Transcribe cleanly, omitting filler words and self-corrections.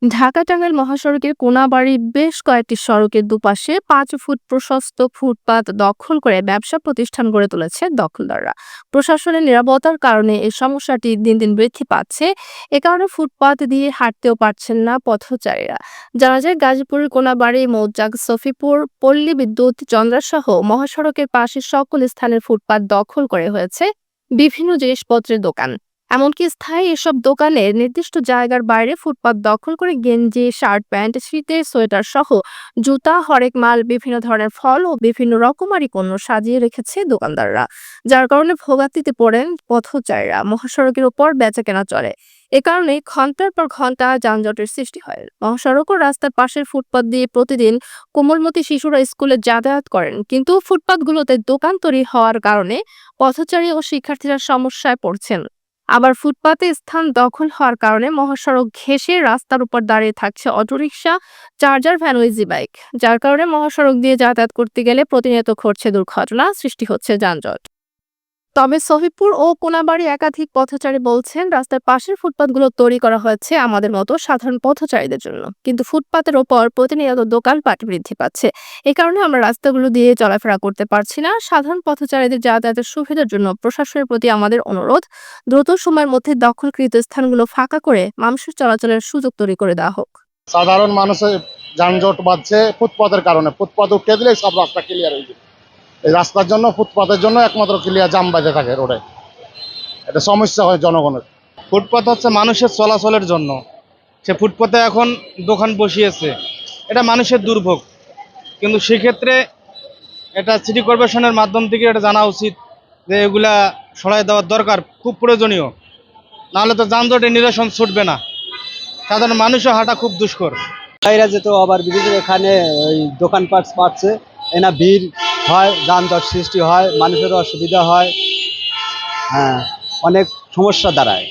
ঢাকা-টাঙ্গাইল মহাসড়কের কোনাবাড়ী বেশ কয়েকটি সড়কের দুপাশে ৫ ফুট প্রশস্ত ফুটপাত দখল করে ব্যবসা প্রতিষ্ঠান গড়ে তুলেছে দখলদাররা। প্রশাসনের নিরাপত্তার কারণে এই সমস্যাটি দিন দিন বৃদ্ধি পাচ্ছে। এ কারণে ফুটপাত দিয়ে হাঁটতেও পারছেন না পথচারীরা। জানা যায়, গাজীপুরের কোনাবাড়ী, মৌচাক, সফিপুর, পল্লী বিদ্যুৎ, চন্দ্রাসহ মহাসড়কের পাশে সকল স্থানের ফুটপাত দখল করে হয়েছে বিভিন্ন জিনিসপত্রের দোকান। এমনকি স্থায়ী এসব দোকানের নির্দিষ্ট জায়গার বাইরে ফুটপাত দখল করে গেঞ্জি, শার্ট, প্যান্ট, শীতের সোয়েটার সহ জুতা, হরেক মাল, বিভিন্ন ধরনের ফল ও বিভিন্ন রকমারি পণ্য সাজিয়ে রেখেছে দোকানদাররা। যার কারণে ভোগান্তিতে পড়েন পথচারীরা। মহাসড়কের উপর বেচাকেনা চলে। এ কারণে ঘন্টার পর ঘন্টা যানজটের সৃষ্টি হয়। মহাসড়ক ও রাস্তার পাশের ফুটপাত দিয়ে প্রতিদিন কোমলমতি শিশুরা স্কুলে যাতায়াত করেন, কিন্তু ফুটপাতগুলোতে দোকান তৈরি হওয়ার কারণে পথচারী ও শিক্ষার্থীরা সমস্যায় পড়ছেন। আবার ফুটপাতে স্থান দখল হওয়ার কারণে মহাসড়ক ঘেঁষে রাস্তার উপর দাঁড়িয়ে থাকছে অটোরিকশা, চার্জার ভ্যান ও ইজি বাইক। যার কারণে মহাসড়ক দিয়ে যাতায়াত করতে গেলে প্রতিনিয়ত ঘটছে দুর্ঘটনা, সৃষ্টি হচ্ছে যানজট। তবে সফিপুর ও কোনাবাড়ী একাধিক পথচারী বলছেন, রাস্তার পাশের ফুটপাতগুলো তৈরি করা হয়েছে আমাদের মতো সাধারণ পথচারীদের জন্য, কিন্তু ফুটপাতের ওপর প্রতিনিয়ত দোকানপাট বৃদ্ধি পাচ্ছে। এই কারণে আমরা রাস্তাগুলো দিয়ে চলাফেরা করতে পারছি না। সাধারণ পথচারীদের যাতায়াতের সুবিধার জন্য প্রশাসনের প্রতি আমাদের অনুরোধ, দ্রুত সময়ের মধ্যে দখলকৃত স্থানগুলো ফাঁকা করে মানুষের চলাচলের সুযোগ তৈরি করে দেওয়া হোক। সাধারণ মানুষের যানজট বাড়ছে ফুটপাতের কারণে। ফুটপাত উঠে দিলে সব রাস্তা ক্লিয়ার হয়ে যাবে। এই রাস্তার জন্য, ফুটপাতের জন্য একমাত্র ক্লিয়ার জাম বাজে থাকে রোডে। এটা সমস্যা হয় জনগণের। ফুটপাত হচ্ছে মানুষের চলাচলের জন্য। সে ফুটপাতে এখন দোকান বসিয়েছে, এটা মানুষের দুর্ভোগ। কিন্তু সেক্ষেত্রে এটা সিটি কর্পোরেশনের মাধ্যম থেকে এটা জানা উচিত যে এগুলা সরাই দেওয়ার দরকার, খুব প্রয়োজনীয়। নাহলে তো যানজটের নিরসন ছুটবে না, সাধারণ মানুষও হাঁটা খুব দুষ্কর। বাইরে যেত আবার বিভিন্ন এখানে ওই দোকানপাট পাচ্ছে, এনা ভিড় হয়, যানজট সৃষ্টি হয়, মানুষেরও অসুবিধা হয়। হ্যাঁ, অনেক সমস্যা দাঁড়ায়।